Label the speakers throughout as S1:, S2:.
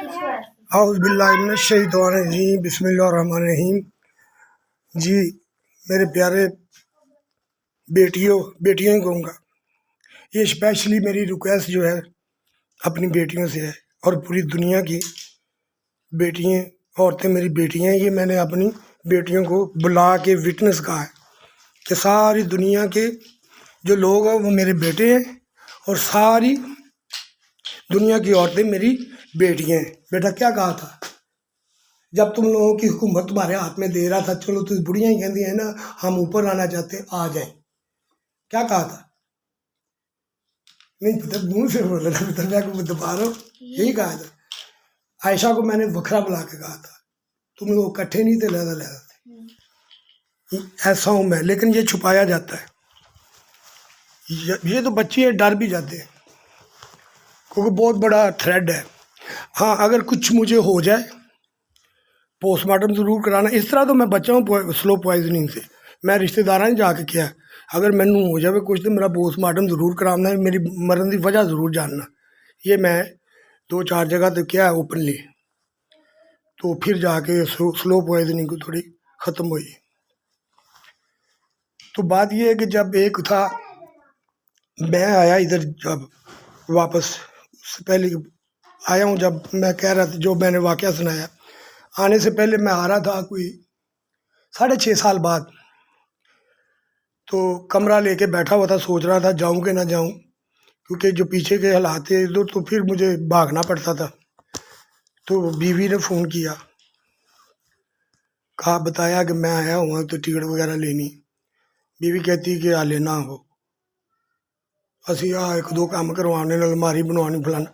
S1: औज़ुबिल्लाहिमिनश्शैतानिर्रजीम बिस्मिल्लाहिर्रहमानिर्रहीम। जी मेरे प्यारे बेटियों बेटियां ही कहूँगा, ये स्पेशली मेरी रिक्वेस्ट जो है अपनी बेटियों से है और पूरी दुनिया की बेटियां औरतें मेरी बेटियां हैं। ये मैंने अपनी बेटियों को बुला के विटनेस कहा है कि सारी दुनिया के जो लोग हैं वो मेरे बेटे हैं और सारी दुनिया की औरतें मेरी बेटियां हैं। बेटा क्या कहा था जब तुम लोगों की हुकूमत तुम्हारे हाथ में दे रहा था, चलो तो बुढ़िया ही कहती है ना हम ऊपर आना चाहते हैं, आ जाए। क्या कहा था? नहीं पता, मुंह से बोल रहा था, मैं को दबा रहा हूँ। यही कहा था। आयशा को मैंने वखरा बुला के कहा था, तुम लोग इकट्ठे नहीं थे, लहदा लहदा थे। ऐसा हूँ मैं, लेकिन ये छुपाया जाता है। ये तो बच्चे डर भी जाते हैं क्योंकि बहुत बड़ा थ्रेड है। हाँ, अगर कुछ मुझे हो जाए पोस्टमार्टम ज़रूर कराना। इस तरह तो मैं बचा हूँ स्लो पॉइजनिंग से। मैं रिश्तेदारा ने जाके किया, अगर मैनू हो जाए कुछ तो मेरा पोस्टमार्टम ज़रूर कराना है, मेरी मरन की वजह ज़रूर जानना। ये मैं 2-4 जगह तो किया है ओपनली, तो फिर जाके स्लो पॉइजनिंग को थोड़ी ख़त्म हुई। तो बात ये है कि जब एक था, मैं आया इधर जब वापस, उससे पहले आया हूँ जब मैं कह रहा था, जो मैंने वाक़या सुनाया, आने से पहले मैं आ रहा था कोई 6.5 साल बाद। तो कमरा लेके बैठा हुआ था, सोच रहा था जाऊं कि ना जाऊं, क्योंकि जो पीछे के हालात थे इधर, तो फिर मुझे भागना पड़ता था। तो बीवी ने फ़ोन किया, कहा बताया कि मैं आया हुआ तो टिकट वगैरह लेनी। बीवी कहती कि हाले ना हो, असी आ 1-2 काम करवाने, अलमारी बनवानी फलाना।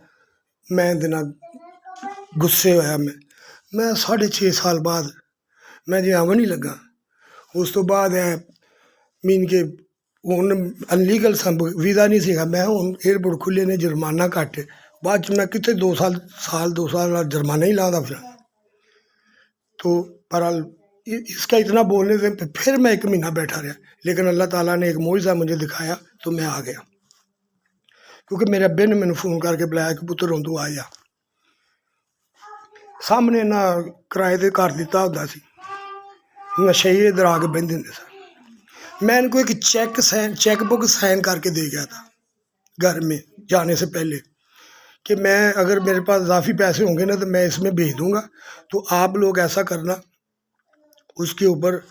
S1: मैं दिन गुस्से होया। मैं 6.5 साल बाद मैं जे आवन ही लगा। उस तो बाद है मीन के ਹੁਣ अनलीगल वीज़ा नहीं सीगा। मैं हूँ एयरपोर्ट खुले ने जुर्माना घट, बाद मैं कितने 2 साल 2 साल जुर्माना ही लादा फिर। तो बहरहाल इसका इतना बोलने से फिर मैं 1 महीना बैठा रहा, लेकिन अल्लाह ताला ने एक मोइज़ा मुझे दिखाया तो मैं आ गया। क्योंकि मेरे अब्बे ने मैंने फ़ोन करके बुलाया कि पुत्र हूँ तू आ जा। सामने ना किराए से घर दिता होंदा सी, नशेई इधर आके बहते होंगे सन। मैं इनको एक चेकबुक साइन करके दे गया था घर में जाने से पहले कि मैं अगर मेरे पास इजाफी पैसे होंगे ना तो मैं इसमें भेज दूंगा, तो आप लोग ऐसा करना। उसके ऊपर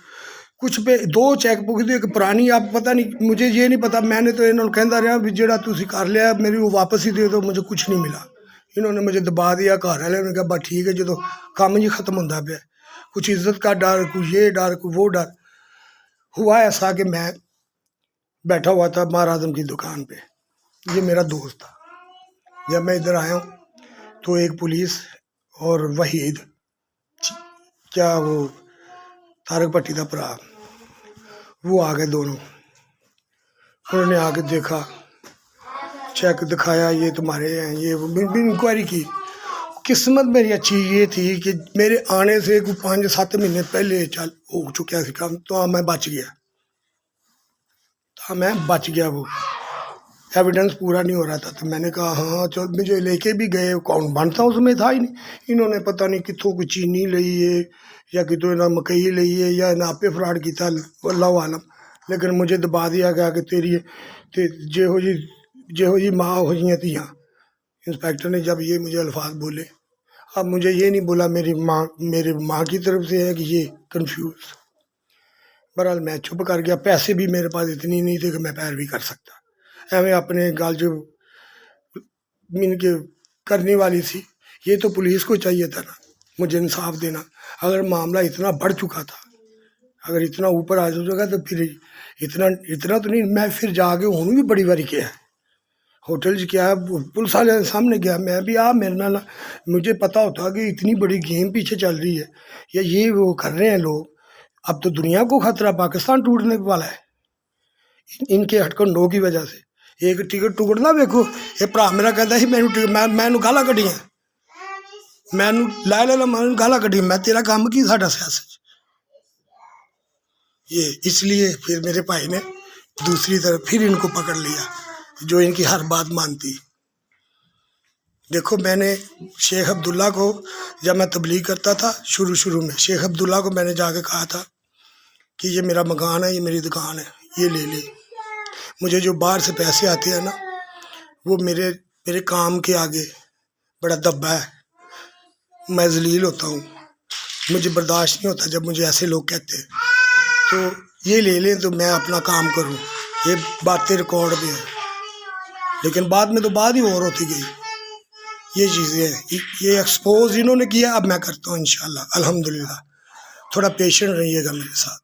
S1: कुछ पे 2 चेकबुक थी, एक पुरानी, आप पता नहीं, मुझे ये नहीं पता, मैंने तो इन्होंने कहता रहा भी जेड़ा तुसी कर लिया मेरी वो वापस ही दे दो, मुझे कुछ नहीं मिला। इन्होंने मुझे दबा दिया, घर वाले ने कहा बस ठीक है, जो काम ही खत्म होता पाया, कुछ इज्जत का डर, कुछ ये डर, कुछ वो डर। हुआ ऐसा कि मैं बैठा हुआ था महाराजम की दुकान पे, ये मेरा दोस्त था। जब मैं इधर आया हूँ तो एक पुलिस और वहीद, क्या वो तारक भट्टी का भरा, वो आ गए दोनों। उन्होंने आके देखा, चेक दिखाया, ये तुम्हारे हैं, ये इंक्वायरी की। किस्मत मेरी अच्छी ये थी कि मेरे आने से कोई 5-7 महीने पहले चल हो चुका सी काम, तो मैं बच गया। वो एविडेंस पूरा नहीं हो रहा था, तो मैंने कहा हाँ चल, मुझे लेके भी गए, कौन बनता उसमें था ही नहीं। इन्होंने पता नहीं कितों कोई चीनी ली है या कितों इन्हें मकई ली है या इन्हें आपे फ्रॉड किया, अल्लाह आलम। लेकिन मुझे दबा दिया गया कि तेरी जेहो जी माँ हो जी तियाँ। इंस्पेक्टर ने जब ये मुझे अल्फाज बोले, अब मुझे ये नहीं बोला मेरी माँ की तरफ से है कि ये कन्फ्यूज़। बहरहाल मैं चुप कर गया। पैसे भी मेरे पास इतनी नहीं थे कि मैं पैरवी कर सकता। एवं अपने गल जो मीन के करने वाली थी, ये तो पुलिस को चाहिए था ना मुझे इंसाफ देना। अगर मामला इतना बढ़ चुका था, अगर इतना ऊपर आ चुका तो फिर इतना तो नहीं, मैं फिर जाके हूँ भी बड़ी बारी किया है, होटल च क्या पुलिस वाले सामने गया, मैं भी आ मेरे नाल, मुझे पता होता कि इतनी बड़ी गेम पीछे चल रही है या ये वो कर रहे हैं लोग। अब तो दुनिया को खतरा, पाकिस्तान टूटने वाला है इनके हटकंडों की वजह से। एक टिकट टुकड़ना देखो, ये भरा मेरा कहता है मैनू गाला कढ़िया, मैनू लै मैं गाला कढ़िया, मैं तेरा काम की साडा सियासत। ये इसलिए फिर मेरे भाई ने दूसरी तरफ फिर इनको पकड़ लिया, जो इनकी हर बात मानती। देखो, मैंने शेख अब्दुल्ला को, जब मैं तबलीग करता था शुरू में, शेख अब्दुल्ला को मैंने जाके कहा था कि ये मेरा मकान है, ये मेरी दुकान है, ये ले ले। मुझे जो बाहर से पैसे आते हैं ना, वो मेरे मेरे काम के आगे बड़ा दब्बा है। मैं जलील होता हूँ, मुझे बर्दाश्त नहीं होता जब मुझे ऐसे लोग कहते हैं तो ये ले लें तो मैं अपना काम करूँ। ये बातें रिकॉर्ड में है, लेकिन बाद में तो बात ही और होती गई। ये चीज़ें हैं, ये एक्सपोज इन्होंने किया, अब मैं करता हूँ इंशाल्लाह अल्हम्दुलिल्लाह। थोड़ा पेशेंट रहिएगा मेरे साथ।